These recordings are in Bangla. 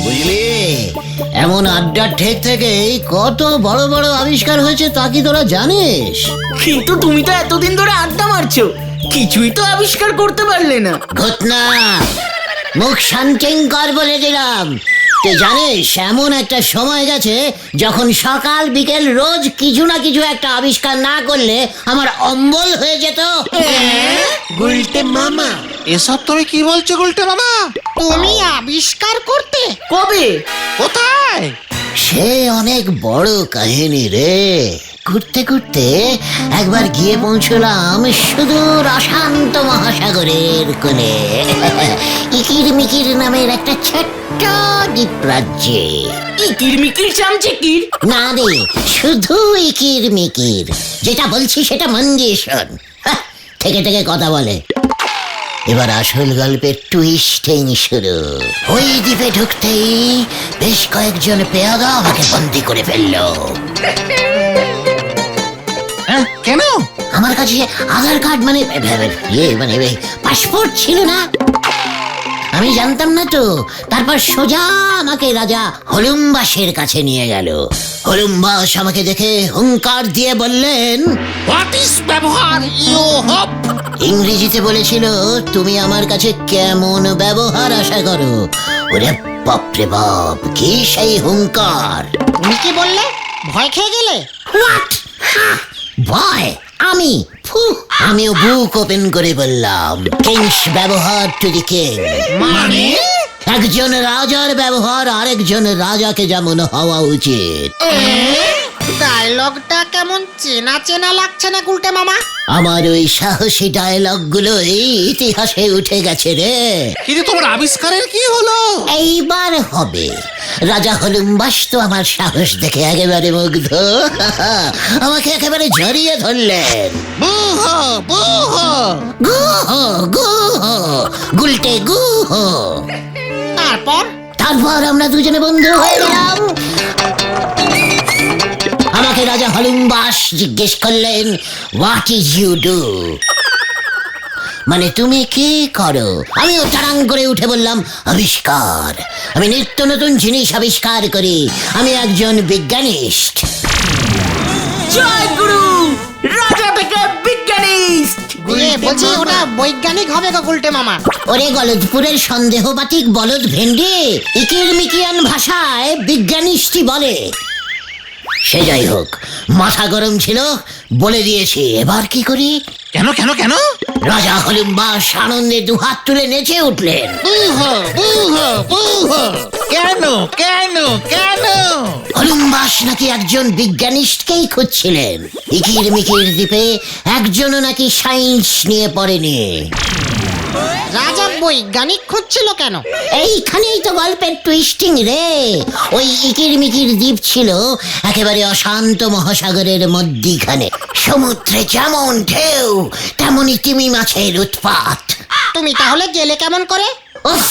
বুঝলি, এমন আড্ডার ঠেক থেকেই কত বড় বড় আবিষ্কার হয়েছে তা কি তোরা জানিস? কিন্তু তুমি তো এতদিন ধরে আড্ডা মারছো, কিছুই তো আবিষ্কার করতে পারলে না। ঘটনা, মুখ শান্তিং কর বলে দিলাম। তুই জানিস এমন একটা সময় গেছে যখন সকাল বিকেল রোজ কিছু না কিছু একটা আবিষ্কার না করলে আমার অম্বল হয়ে যেত। গুলটে মামা, এসব তুমি কি বলছো গুলটে মামা? তুমি আবিষ্কার করতে? কবে? কোথায়? সে অনেক বড় কাহিনী রে। ঘুরতে ঘুরতে একবার গিয়ে পৌঁছলাম সুদূর অশান্ত মহাসাগরের কোলে, ইকির মিকির নামের একটা ছোট্ট দ্বীপরাজ্যে। ইকির মিকির চামচিকির? না রে, শুধু ইকির মিকির। যেটা বলছি সেটা মন দিয়ে শোন। থেকে থেকে কথা বলে। এবার আসল গল্পের টুইস্টিং শুরু। ওই দ্বীপে ঢুকতেই বেশ কয়েকজন পেয়াদা আমাকে বন্দি করে ফেললো। কেন? আমার কাছে আধার কার্ড মানে পাসপোর্ট ছিল না। আমি জানতাম না তো। তারপর সোজা আমাকে রাজা হলুমবাসের কাছে নিয়ে গেল। হলুমবাস আমাকে দেখে হুঙ্কার দিয়ে বললেন, হোয়াট ইজ ব্যবহার ইউ হোপ? ইংরেজিতে বলেছিল, তুমি আমার কাছে কেমন ব্যবহার আশা করো। ওরে বাপরে বাপ, কি সেই হুঙ্কার! তুমি কি বললে? ভয় খেয়ে গেলে? হোয়াট? ভয়? আমিও বুক ওপেন করে বললাম, কিংস ব্যবহার টু দি কিং। মানে? একজন রাজার ব্যবহার আরেকজন রাজাকে যেমন হওয়া উচিত। ডায়লগটা কেমন চেনা চেনা লাগছে না গুলটে মামা? আমার ওই সাহসী ডায়লগ গুলোই ইতিহাসে উঠে গেছে রে। কিন্তু তোমার আবিষ্কারের কি হলো? এইবার হবে। রাজা হলুমবাস তো আমার সাহস দেখে একেবারে মুগ্ধ। আমাকে একেবারে জড়িয়ে ধরলেন। বুহ বুহ। গুহ গুহ, গুলটে গুহ। তারপর আমরা দুজনে বন্ধু হয়ে গেলাম। আমাকে রাজা হলুমবাস জিজ্ঞেস করলেন, হোয়াট ইজ ইউ ডু? মানে তুমি কি করো? আমিও তাড়াং করে উঠে বললাম, আবিষ্কার। আমি নিত্য নতুন জিনিস আবিষ্কার করি। আমি একজন বিজ্ঞানিস্ট। জয় গুরু, রাজা থেকে বিজ্ঞানিস্ট। বলছি ওটা বৈজ্ঞানিক হবে গো গুলটে মামা। ওরে গলদপুরের সন্দেহবাতিক বলদ ভেন্ডি, ইকির মিকিয়ান ভাষায় বিজ্ঞানিস্টই বলে। সে যাই হোক, মাথা গরম ছিল, বলে দিয়েছি। এবার কি করি? কেন কেন কেন? রাজা হলুমবাস আনন্দে দুহাত তুলে নেচে উঠলেন। বুহ বুহ বুহ। কেন কেন কেন? হলুমবাস নাকি একজন বিজ্ঞানিস্টকেই খুঁজছিলেন। ইকির মিকির দ্বীপে একজনও নাকি সায়েন্স নিয়ে পড়েনি। রাজা বৈজ্ঞানিক খুঁজছিল কেন? এইখানেই তো গল্পের টুইস্টিং রে। ওই ইকির মিকির দ্বীপ ছিল একেবারে অশান্ত মহাসাগরের মধ্যিখানে। সমুদ্রে যেমন ঢেউ, তেমনি তিমি মাছের উৎপাত। তুমি তাহলে গেলে কেমন করে? উফ,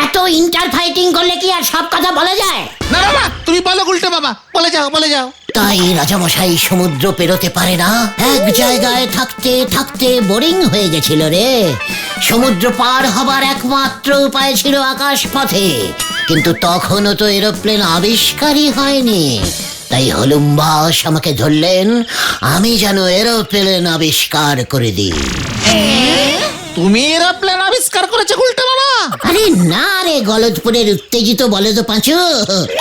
এত ইন্টার ফাইটিং করলে কি আর সব কথা বলা যায়? না না না, তুমি বলো গুলটে মামা, বলে যাও বলে যাও। তাই রাজামশাই সমুদ্র পেরোতে পারে না। এক জায়গায় থাকতে থাকতে বোরিং হয়ে গেছিল রে। সমুদ্র পার হবার একমাত্র উপায় ছিল আকাশ পথে। কিন্তু তখনও তো এরোপ্লেন আবিষ্কারই হয়নি। তাই হলুমবাস আমাকে ধরলেন, আমি যেন এরোপ্লেন আবিষ্কার করে দিই। তুমি এরোপ্লেন আবিষ্কার করেছো গুলটে মামা? আরে না রে গলদপুরের উত্তেজিত বলদ পাঁচু,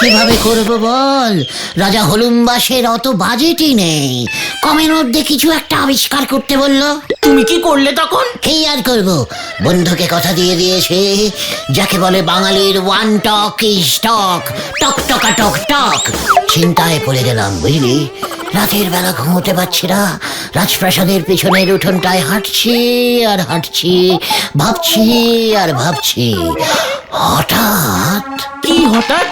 কিভাবে করবো বল? রাজা হলুমবাসের অত বাজেটই নেই। কমের মধ্যে কিছু একটা আবিষ্কার করতে বললো। তুমি কি করলে তখন? কি আর করবো, বন্ধুকে কথা দিয়ে দিয়েছে। যাকে বলে বাঙালির ওয়ান টক ইজ টক, টক টকা টক টক। চিন্তায় পড়ে গেলাম বুঝলি। রাতের বেলা ঘুমোতে পারছি না। রাজপ্রাসাদের পিছনের উঠোনটায় হাঁটছি আর হাঁটছি, ভাবছি আর ভাবছি। হঠাৎ কি হঠাৎ?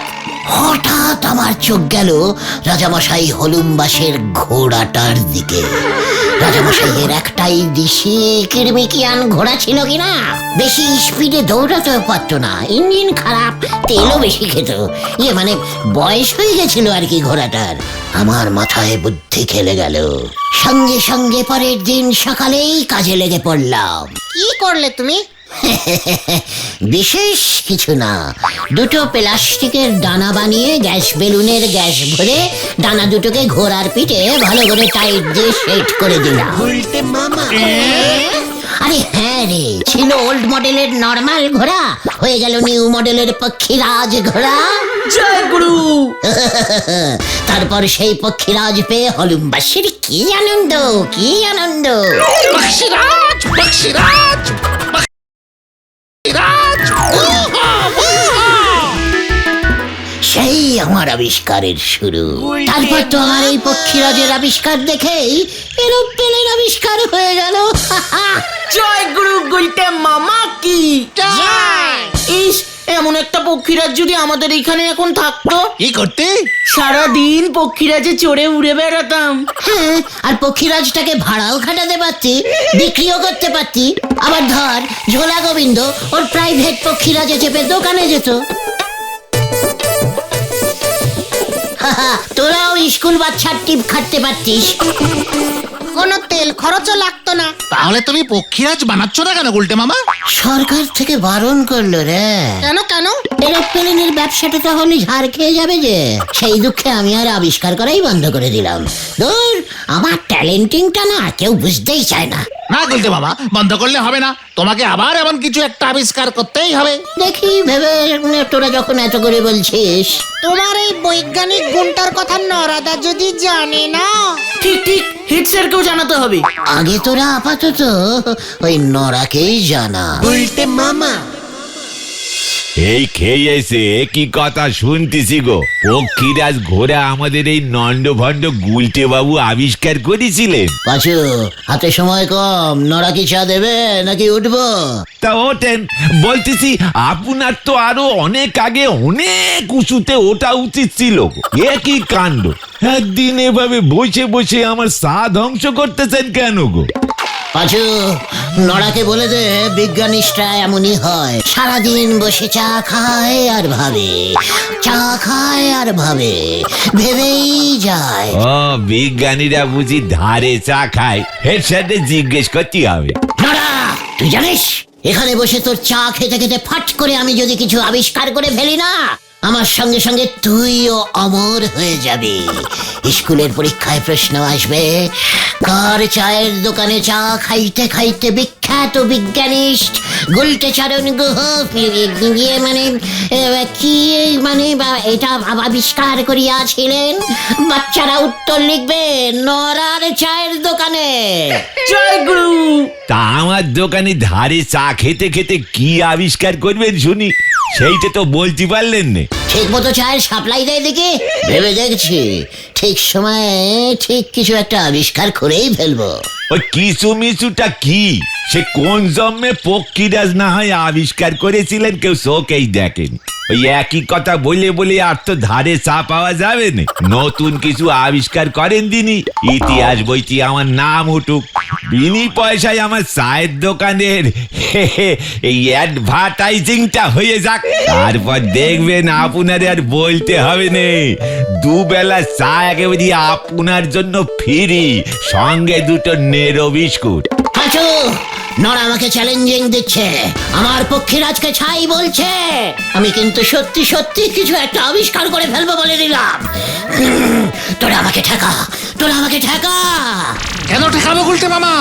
হঠাৎ আমার চোখ গেল রাজামশাই হলুমবাসের ঘোড়াটার দিকে। রাজামশাইয়ের একটাই দিশি কিরমিকিয়ান ঘোড়া ছিল কিনা। বেশি স্পিডে দৌড়াতেও পারতো না, ইঞ্জিন খারাপ, তেলও বেশি খেত। মানে বয়স হয়ে গেছিল আর কি ঘোড়াটার। আমার মাথায় বুদ্ধি খেলে গেল। সঙ্গে সঙ্গে পরের দিন সকালেই কাজে লেগে পড়লাম। কি করলে তুমি? বিশেষ কিছু না, দুটো প্লাস্টিকের ডানা বানিয়ে গ্যাস বেলুনের গ্যাস ভরে ডানা দুটোকে ঘোড়ার পিঠে ভালো করে টাইট দিয়ে সেট করে দিলাম। গুলটে মামা আরে হ্যাঁ রে, ছিল ওল্ড মডেলের নরমাল ঘোড়া, হয়ে গেল নিউ মডেলের পক্ষীরাজ ঘোড়া। জয় গুরু। তারপর সেই পক্ষীরাজ পেয়ে হলুমবাসীর কি আনন্দ, কি আনন্দ। বক্সিরাজ বক্সিরাজ বক্সিরাজ সেই আমার আবিষ্কারের শুরু। তারপর তো আমার এই পক্ষীরাজের আবিষ্কার দেখেই এরোপ্লেনের আবিষ্কার হয়ে গেল। জয় গুরু গুলটে মামা কি। ইস, এমন একটা পক্ষীরাজ যদি আমাদের এখানে এখন থাকতো, কি করতে? সারাদিন পক্ষীরাজে চড়ে উড়ে বেড়াতাম। হ্যাঁ, আর পক্ষীরাজটাকে ভাড়াও খাটাতে পারতি, বিক্রিও করতে পারতি। আবার ধর ঝোলা গোবিন্দ ওর প্রাইভেট পক্ষীরাজে চেপে দোকানে যেত। তোরাও স্কুল বাচ্চার টিপ খাটতে পারতিস। কোনো তেল খরচও লাগতো না। তাহলে তুমি পক্ষীরাজ বানাচ্ছ না কেন গুলটে মামা? সরকার থেকে বারণ করলো রে। কেন কেন? এরোপ্লেনের ব্যবসাটা তাহলে ঝাড় খেয়ে যাবে যে, সেই দুঃখে আমি আর আবিষ্কার করাই বন্ধ করে দিলাম। ধুর, আমার ট্যালেন্টিংটা না কেউ বুঝতেই চায় না। না গুলটে মামা, বন্ধ করলে হবে না, তোমাকে আবার এমন কিছু একটা আবিষ্কার করতেই হবে। দেখি ভেবে, তোরা যখন এত করে বলছিস। তোমার এই বৈজ্ঞানিক গুণটার কথা নরাদা যদি জানে না। ঠিক ঠিক, হেড স্যারকেও জানাতে হবে। আগে তোরা আপাতত ওই নরাকেই জানা। গুলটে মামা এই খেয়ে এসে কি কথা শুনতেছি গো, পক্ষীরাজ ঘোড়া আমাদের এই নন্ডভণ্ড গুলটে বাবু আবিষ্কার করেছিলেন। পাঁচু, হাতে সময় কম, নরা কি চা দেবে নাকি উঠবো? তা ওঠেন, বলতেছি আপনার তো আরো অনেক আগে অনেক উঁচুতে ওঠা উচিত ছিল। একই কাণ্ড, একদিন এভাবে বসে বসে আমার চা ধ্বংস করতেছেন কেন গো? পাঁচু, নরাকে বলে দে বিজ্ঞানীরা এমনই হয়, সারাদিন বসে চা খায় আর ভাবে, চা খায় আর ভাবে, ভেবেই যায়। ও, বিজ্ঞানীরা বুঝি ধারে চা খায়? হেড স্যারকে জিজ্ঞেস করতে হবে। নরা, তুই জানিস এখানে বসে তোর চা খেতে খেতে ফাট করে আমি যদি কিছু আবিষ্কার করে ফেলি না, আমার সঙ্গে সঙ্গে তুইও অমর হয়ে যাবি। স্কুলের পরীক্ষায় প্রশ্ন আসবে, কার চায়ের দোকানে চা খাইতে খাইতে বিখ্যাত বিজ্ঞানিস্ট গুলটে চরণ গুহ মানে কি মানে এটা আবিষ্কার করিয়াছিলেন? বাচ্চারা উত্তর লিখবে নরার চায়ের দোকানে। জয় গুরু। তা আমার দোকানে ধারে চা খেতে খেতে কি আবিষ্কার করবেন শুনি, সেইটা তো বলতে পারলেন না। ঠিক মতো চায়ের সাপ্লাই দেয় দেখে ভেবে দেখছি ঠিক সময়ে ঠিক কিছু একটা আবিষ্কার করেই ফেলবো। ওই কিছু মিছুটা কি? সে কোন জন্মে পক্ষীরাজ না হয় আবিষ্কার করেছিলেন কেউ চোখেই দেখেন। ওই একই কথা বলে বলে আর তো ধারে চা পাওয়া যাবে না। নতুন কিছু আবিষ্কার করেন তিনি, ইতিহাস বইটি আমার নাম উঠুক, বিনি পয়সায় আমার চায়ের দোকানের এই অ্যাডভার্টাইজিংটা হয়ে যাক, তারপর দেখবেন আপনার আর বলতে হবে না। দুবেলা চা একেবারে আপনার জন্য ফ্রি, সঙ্গে দুটো নেরো বিস্কুট। পাঁচু, নরা আমাকে চ্যালেঞ্জিং দিচ্ছে, আমার পক্ষীরাজকে ছাই বলছে। আমি কিন্তু সত্যি সত্যি কিছু একটা আবিষ্কার করে ফেলবো বলে দিলাম। তোরা আমাকে ঠেকা, তোরা আমাকে ঠেকা। কেন ঠেকাবো গুলটে মামা?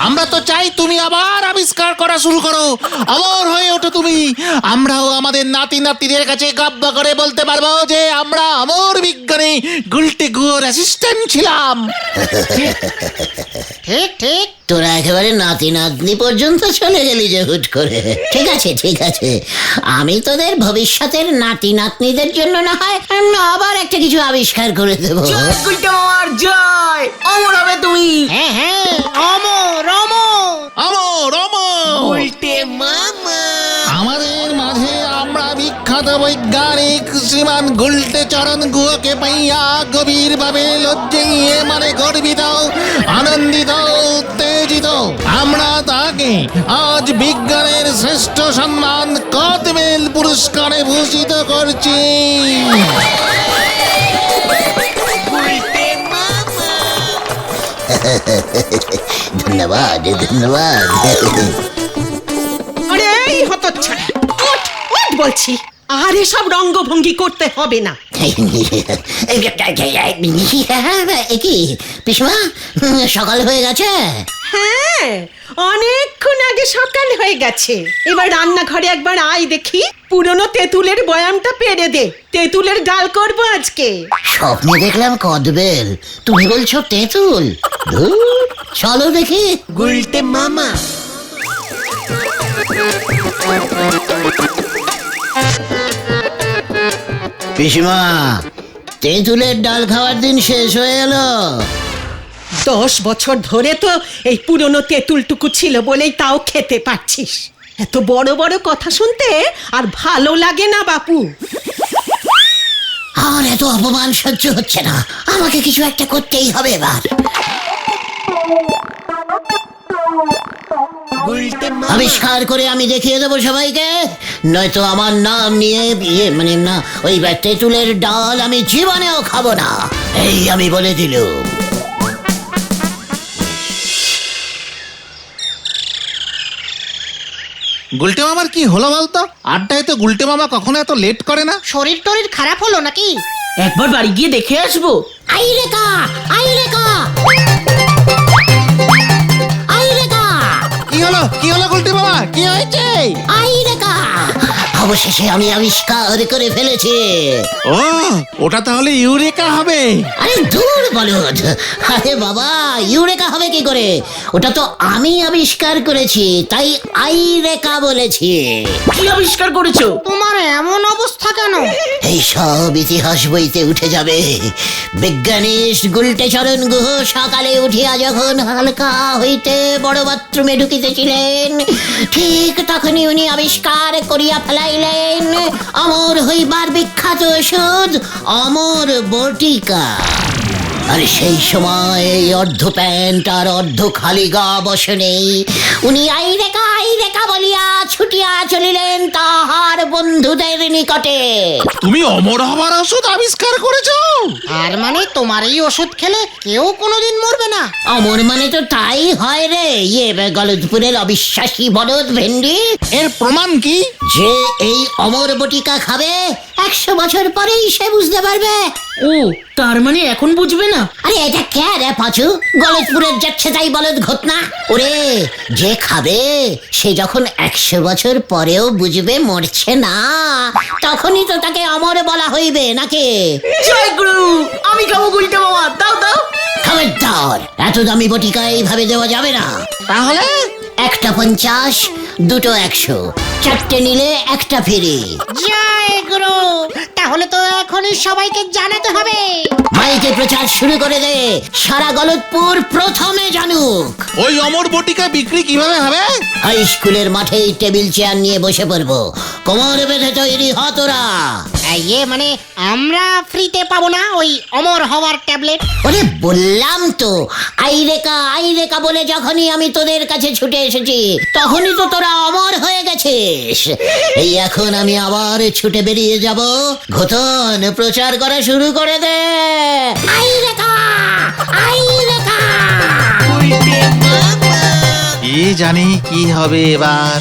আমরা তো চাই তুমি আবার আবিষ্কার করা শুরু করো, অমর হয়ে ওঠো তুমি। আমরাও আমাদের নাতি নাতিদের কাছে গাব্বা করে বলতে পারবো যে আমরা অমর বিজ্ঞানী গুলটে গুয়োর অ্যাসিস্ট্যান্ট ছিলাম। ঠিক ঠিক। তোরা একেবারে নাতি নাতনি পর্যন্ত চলে গেলি যে হুট করে। ঠিক আছে ঠিক আছে, আমি তোদের ভবিষ্যতের নাতি নাতনিদের জন্য না হয় আবার একটা কিছু আবিষ্কার করে দেবো। জয় গুলটে মামার জয়। অমর হবে তুমি। হ্যাঁ হ্যাঁ, অমর অমর। অমর অমর গুলটে মামা। আমাদের মাঝে আমরা বিখ্যাত বৈজ্ঞানিক শ্রীমান গুলটে চরণ গুহকে পাইয়া গভীর ভাবে লজ্জিয়ে মানে গর্বিত, আনন্দিত, উত্তেজিত। আমরা তাকে আজ বিজ্ঞানের শ্রেষ্ঠ সম্মান কদমেল পুরস্কারে ভূষিত করছি। ধন্যবাদ ধন্যবাদ। আরে বলছি আর এসব রঙ্গভঙ্গি করতে হবে না। কি পিসমা সকাল হয়ে গেছে? হ্যাঁ, অনেকক্ষণ আগে সকাল হয়ে গেছে। এবার রান্নাঘরে একবার আয় দেখি, পুরনো তেঁতুলের বয়ামটা পেরে দে, তেঁতুলের ডাল করবো আজকে। স্বপ্নে দেখলাম কদবেল, তুমি বলছো তেঁতুল? ধুর, চলো দেখি। গুলটে মামা। পিসমা, তেঁতুলের ডাল খাওয়ার দিন শেষ হয়ে গেল। 10 বছর ধরে তো এই পুরনো তেঁতুলটুকু ছিল বলেই তাও খেতে পারছিস। এত বড় বড় কথা শুনতে আর ভালো লাগে না বাপু। আর এত অপমান সহ্য হচ্ছে না, আমাকে কিছু একটা করতেই হবে এবার। আবিষ্কার করে আমি দেখিয়ে দেবো সবাইকে, নয়তো আমার নাম নিয়ে না ওই তেঁতুলের ডাল আমি জীবনেও খাবো না, এই আমি বলে দিলুম। গুলটে মামার কি হলো বলতো? আড্ডায় তো গুলটে মামা কখনো এত লেট করে না। শরীর টরীর খারাপ হলো নাকি? একবার বাড়ি গিয়ে দেখে আসবো। আই রেখা, আই রেখা, আই রেখা, কি হলো গুলটে মামা, কি হয়েছে? আই রেখা, অবশেষে আমি আবিষ্কার করে ফেলেছি। ও, ওটা তাহলে ইউরেকা হবে। আরে দূর বলদ, আরে বাবা ইউরেকা হবে কি করে? ওটা তো আমি আবিষ্কার করেছি, তাই আই রেখা বলেছি। কি আবিষ্কার করেছো? তোমার এমন অবস্থা কেন? এই সব ইতিহাস বইতে উঠে যাবে। বিজ্ঞানীশ গুলটে চরণ গুহ সকালে উঠিয়া যখন হালকা হইতে বড় বাথরুমে ঢুকিতেছিলেন, ঠিক তখনই উনি আবিষ্কার করিয়া ফেলাইলেন অমর হইবার বিখ্যাত ওষুধ অমর বটিকা। আর সেই সময় অর্ধ প্যান্ট আর অর্ধ খালি গা বসনে উনি আই রেখা বলিয়া ছুটিয়া চলিলেন তাহার বন্ধুদের নিকটে। তুমি অমর হবার ওষুধ আবিষ্কার করেছো? আর মানে তোমার এই ওষুধ খেলে কেউ কোনোদিন মরবে না? অমর মানে তো তাই হয় রে, গলদপুরের অবিশ্বাসী বলদ ভেন্ডি। এর প্রমাণ কি? যে এই অমর বটিকা খাবে 100 বছর পরেই সে বুঝতে পারবে। ও, তার মানে এখন বুঝবে না? আরে এটা কে রে পাঁচু? গলদপুরের যাচ্ছে তাই বলদ ঘটনা। ওরে, যে খাবে সে যখন 100 বছর পরেও বুঝবে মরছে না, তখনই তো তাকে অমর বলা হইবে নাকি? জয় গুরু, আমি খাবো গুলটে মামা, দাও দাও। খবরদার, এত দামি বটিকা এইভাবে দেওয়া যাবে না। তাহলে একটা 50, দুটো 100, 4টে নিলে একটা ফ্রি। জয় গুরু, তাহলে তো এখনই সবাইকে জানাতে হবে। মাইকে প্রচার শুরু করে দে, সারা গলদপুর প্রথমে জানুক। ওই অমর বটিকা বিক্রি কিভাবে হবে? হাই স্কুলের মাঠেই টেবিল চেয়ার নিয়ে বসে পড়বো, কোমর বেঁধে তৈরি হ তোরা। মানে আমরা ফ্রিতে পাবো না ওই অমর হওয়ার ট্যাবলেট? ওরে বললাম তো, আই রেখা বলে যখনই আমি তোদের কাছে ছুটে এসেছি তখনই তো তোরা অমর হয়ে গেছিস। এই এখন আমি আবার ছুটে বেরিয়ে যাব, ঘটন প্রচার করা শুরু করে দে। আই রেখা, আই রেখা। কি জানি কি হবে এবার।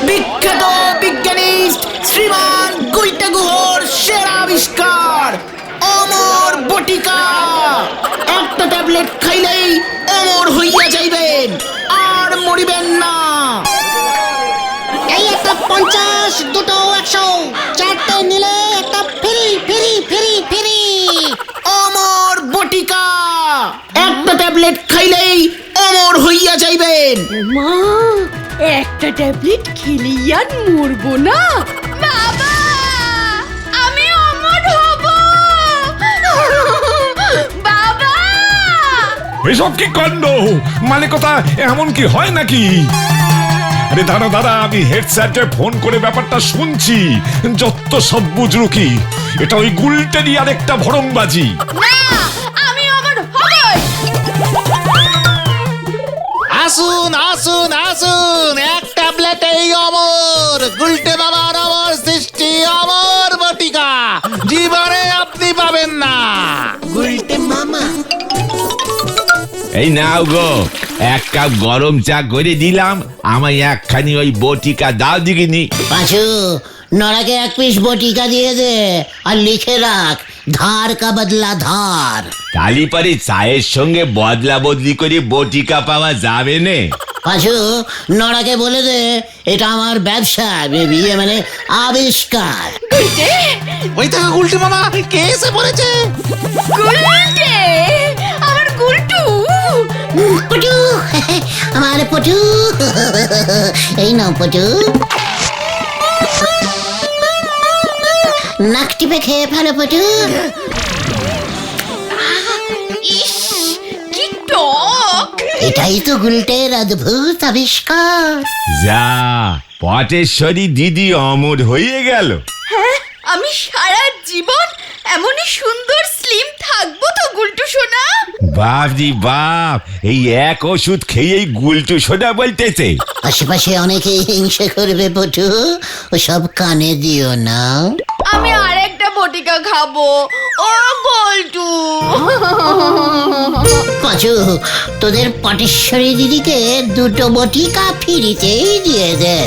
বিখ্যাত বিজ্ঞানিস্ট শ্রীমান গুলটে গুহর সেরা আবিষ্কার অমর বটিকা। একটা ট্যাবলেট খাইলেই অমর হইয়া যাইবেন, আর মরিবেন না। এই একটা 50, দুটো 100, 4টে নিলে একটা ফ্রি ফ্রি ফ্রি ফ্রি। অমর বটিকা, একটা ট্যাবলেট খাইলেই অমর হইয়া যাইবেন। মা, একটা ট্যাবলেট খেলেই আর মরবো না। বাবা, আমি অমর হব। বাবা, এসব কি কাণ্ড? মানে কথা এমন কি হয় নাকি? আরে দাঁড়া দাঁড়া, আমি হেড স্যারকে ফোন করে ব্যাপারটা শুনছি। যত সব বুজরুকি, এটা ওই গুলটেরই আরেকটা ভড়ংবাজি। না, আমি অমর হবই। আসুন আসুন আসুন, এক ট্যাবলেটেই অমর। গুলটে মামার অমর সৃষ্টি অমর বটিকা জীবনে আপনি পাবেন না। গুলটে মামা। এই নাও গো, এক কাপ গরম চা করে দিলাম, আমায় একখানি ওই বটিকা দাও দিগিনি। পাঁচু, নড়াকে এক পিস বটিকা দিয়ে দে, আর লিখে রাখ, ধার কা বদলা ধার। কালি পরে চায়ের সঙ্গে বদলা বদলি করে বটিকা পাওয়া যাবে নে। পাঁচু, নড়াকে বলে দে এটা আমার ব্যবসা, বিয়ে মানে আবিষ্কার। ওই দেখো গুলটে মামা কে এসে পড়েছে। গুলটে, আমার গুলটু। পটু, আমার পটু, এই নাও পটু, নাক টিপে খেয়ে ফেলো পটু। ইস, কি টক। এটাই তো গুলটের অদ্ভুত আবিষ্কার। যা, পটেশ্বরী দিদি অমর হয়ে গেল। হ্যাঁ, আমি সারা জীবন এমনই সুন্দর স্লিম থাকবো তো গুলটু সোনা। বাপ জি বাপ, এই এক ওষুধ খেয়েই গুলটু সোডা বলতেছে। আশেপাশে অনেকেই হিংসে করবে পটু, ওসব কানে দিও না। আমি আরেকটা বটিকা খাবো, ও গুলটু। পাঁচু, তোদের পটেশ্বরী দিদিকে দুটো বটিকা ফিরিতেই দিয়ে দে।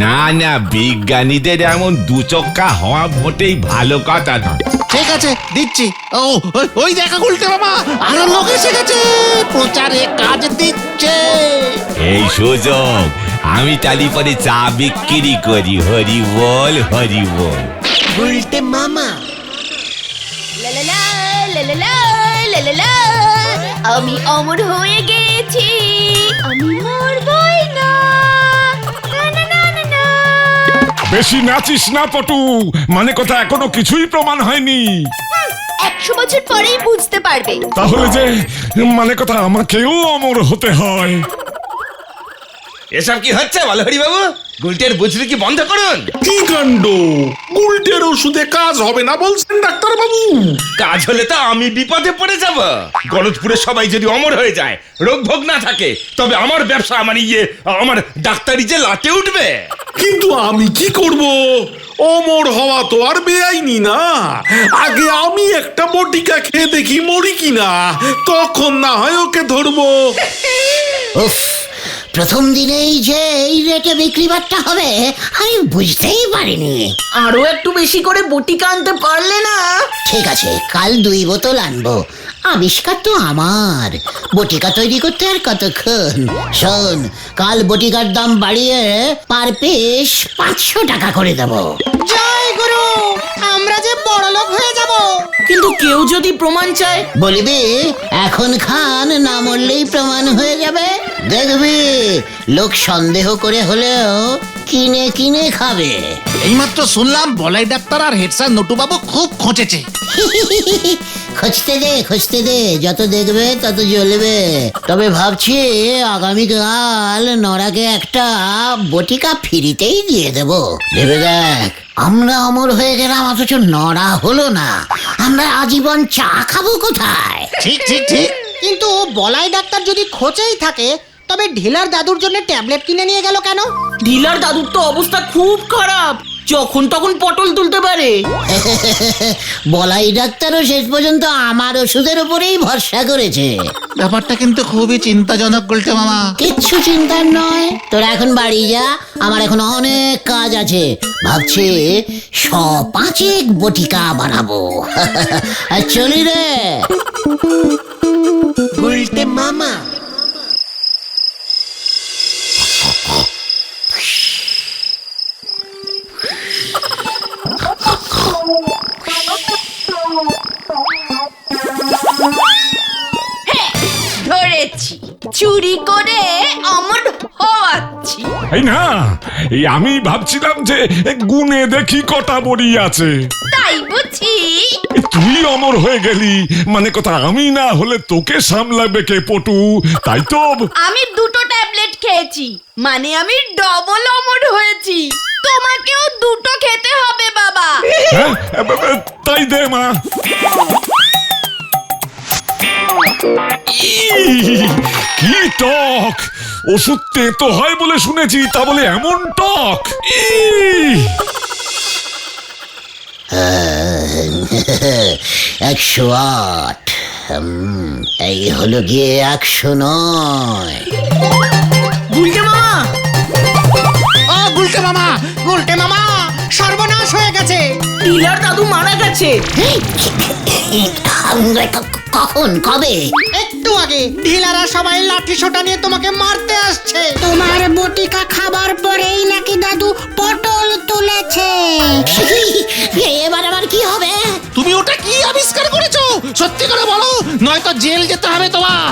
না না, বিজ্ঞানীদের এমন দুচক্কা হওয়া মোটেই ভালো কথা নয়। ঠিক আছে দিচ্ছি। ওই দেখা গুলটে মামা, আরো লোক এসে গেছে, প্রচারে কাজ দিচ্ছে। এই সুযোগ আমি তালি পরে চা বিক্রি করি। হরি বল, হরি বল। উল্টে মামা। লা লা লা, লা লা লা, লা লা লা। আমি অমর হয়ে গেছি, আমি মরবই না। না না না না না। বেশি নাচিস না পটু, মানে কথা এখনো কিছুই প্রমাণ হয়নি। 100 বছর পরেই বুঝতে পারবে। তাহলে যে মানে কথা আমাকেও অমর হতে হয়। এসব কি হচ্ছে বলো হরি বাবু? গুলটের বুঝলি কি বন্ধ করুন। কি কাণ্ড! উল্টের ওষুধে কাজ হবে না বলছেন ডাক্তার বাবু? কাজ হলে তো আমি বিপদে পড়ে যাব। গলতপুরে সবাই যদি অমর হয়ে যায়, রোগ ভোগ না থাকে, তবে আমার ব্যবসা মানে আমার ডাক্তারি যে লাটে উঠবে। কিন্তু আমি কি করব? অমর হওয়া তো আর বেআইনি না। আগে আমি একটা বটিকা খেয়ে দেখি মরি কিনা, তখন না হয় ওকে ধরবো। উফ, প্রথম দিনেই যে এই রেটে বিক্রি বাট্টা হবে আমি বুঝতেই পারিনি। আরো একটু বেশি করে বটিকা আনতে পারলে না? ঠিক আছে, কাল 2 বোতল আনবো। আবিষ্কার তো আমার, বটিকা তৈরি করতে আর কতক্ষণ। শোন, কাল বটিকার দাম বাড়িয়ে পার পিস 500 টাকা করে দেবো। জয় গুরু, আমরা যে বড় লোক হয়ে যাব। কিন্তু কেউ যদি প্রমাণ চায়? বলবি এখন খান, না মরলেই প্রমাণ হয়ে যাবে। দেখবি লোক সন্দেহ করে হলেও কিনে কিনে খাবে। এইমাত্র শুনলাম বলাই ডাক্তার আর হেড স্যার নটুবাবু খুব খোঁচেছে। খুঁজতে দে, যত দেখবে তত জ্বলবে। তবে ভাবছি আগামীকাল নড়াকে একটা বটিকা ফ্রিতেই দিয়ে দেব। ভেবে দেখ, আমরা অমর হয়ে গেলাম অথচ নড়া হলো না। আমরা আজীবন চা খাবো কোথায়? ঠিক ঠিক ঠিক। কিন্তু বলাই ডাক্তার যদি খোঁজেই থাকে, তবে ঢিলার দাদুর জন্য ট্যাবলেট কিনে নিয়ে গেল কেন? ঢিলার দাদুর তো অবস্থা খুব খারাপ, যখন তখন পটল তুলতে পারে। বলাই ডাক্তারও শেষ পর্যন্ত আমার ওষুধের উপরেই ভরসা করেছে। ব্যাপারটা কিন্তু খুবই চিন্তাজনক গুলটে মামা। কিচ্ছু চিন্তার নয়, তোরা এখন বাড়ি যা, আমার এখন অনেক কাজ আছে। ভাবছি 105 বটিকা বানাবো। আর চলি রে। উল্টে মামা। ধরেছি, চুরি করে অমর হওয়াচ্ছি। এই না, এই আমি ভাবছিলাম যে গুনে দেখি কটা বড়ি আছে। তাই বুঝি? তুই অমর হয়ে গেলি, মানে কথা আমি না হলে তোকে সামলাবে কে পটু? তাই তো। আমি 2টো ট্যাবলেট খেয়েছি, মানে আমি ডবল অমর হয়েছি। তোমাকেও 2টো খেতে হবে বাবা। হ্যাঁ, তাই দে মা। কি টক! ওষুধ তেতো হয় বলে শুনেছি, তা বলে এমন টক! 108। এই হলো গিয়ে 109। গুলটে মামা ও গুলটে মামা, উল্টে মামা সর্বনাশ হয়ে গেছে। টিলার দাদু মারা গেছে। কখন, কবে? একটু আগে ঢিলারা সবাই লাঠি সোটা নিয়ে তোমাকে মারতে আসছে। তোমার বটিকা খাবার পরেই নাকি দাদু পটল তুলেছে। এবার আবার কি হবে? তুমি ওটা কি আবিষ্কার করেছো? সত্যি করে বলো, নয়তো জেল যেতে হবে তোমার।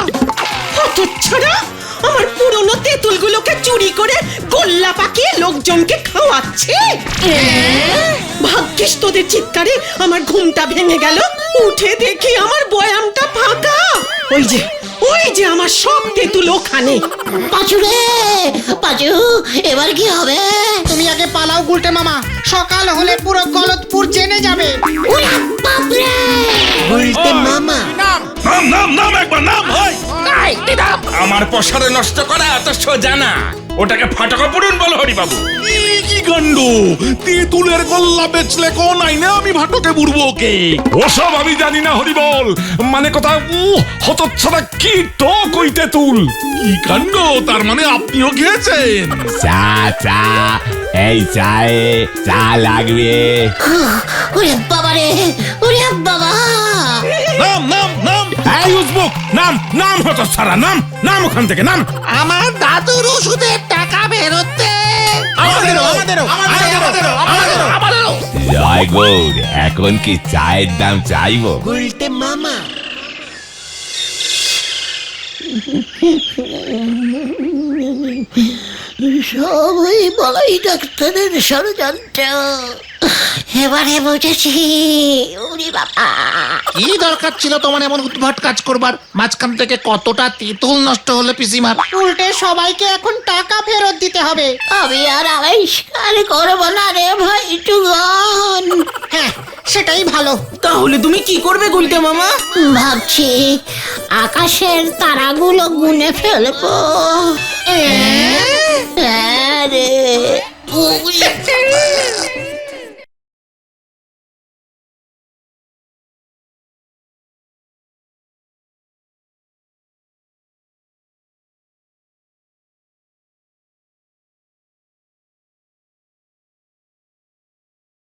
হতচ্ছাড়া, আমার পুরনো তেঁতুলগুলোকে চুরি করে গোল্লা পাকিয়ে লোকজনকে খাওয়াচ্ছে। ভাগ্যিস তোদের চিৎকারে আমার ঘুমটা ভেঙে গেল। উঠে দেখি আমার বয়ামটা ফাঁকা। ওই যে আমার সব তেঁতুল ওখানে। পাঁচু রে, পাঁচু, এবার কি হবে? তুমি আগে পালাও গুলটে মামা, সকাল হলে পুরো গলতপুর জেনে যাবে। ওরে বাপরে! গুলটে মামা নাম নাম নাম একবার নাম হয় আমার পশারে নষ্ট করা এত সোজা না। ওটাকে ফাটকা পুরুন বলো হরি বাবু। কি কাণ্ড! তেঁতুলের গোল্লা বেচলে কোন আইনে আমি ভাটকে বুড়বো ওকে? ওসব আমি জানি না হরিবল, মানে কথা হতচ্ছাড়া কি টক ওই তেঁতুল। কি কাণ্ড! তার মানে আপনিও খেয়েছেন? চা চা, এই চায়ে চা লাগবে। ওরে বাবা রে, ওরে বাবা! নাম নাম নাম, এই উজবুক, নাম নাম হতচ্ছাড়া, নাম নাম ওখান থেকে নাম। আমার দাদুর ওষুধের টাকা বেরোতে। জয় গৌর, এখন কি চায়ের দাম চাইবো? গুলটে মামা সবই বলাই ডাক্তারের ষড়যন্ত্র। এবারে বুঝেছি। ওরে বাবা! কি দরকার ছিল তোমার এমন উদ্ভট কাজ করবার? মাঝখান থেকে কতটা তেঁতুল নষ্ট হলো পিসিমার। উল্টে সবাইকে এখন টাকা ফেরত দিতে হবে। আমি আর আবিষ্কার করবো না রে ভাই টুগন। হ্যাঁ, সেটাই ভালো। তাহলে তুমি কি করবে গুলটে মামা? ভাবছি আকাশের তারাগুলো গুনে ফেলবো। হ্যাঁ রে।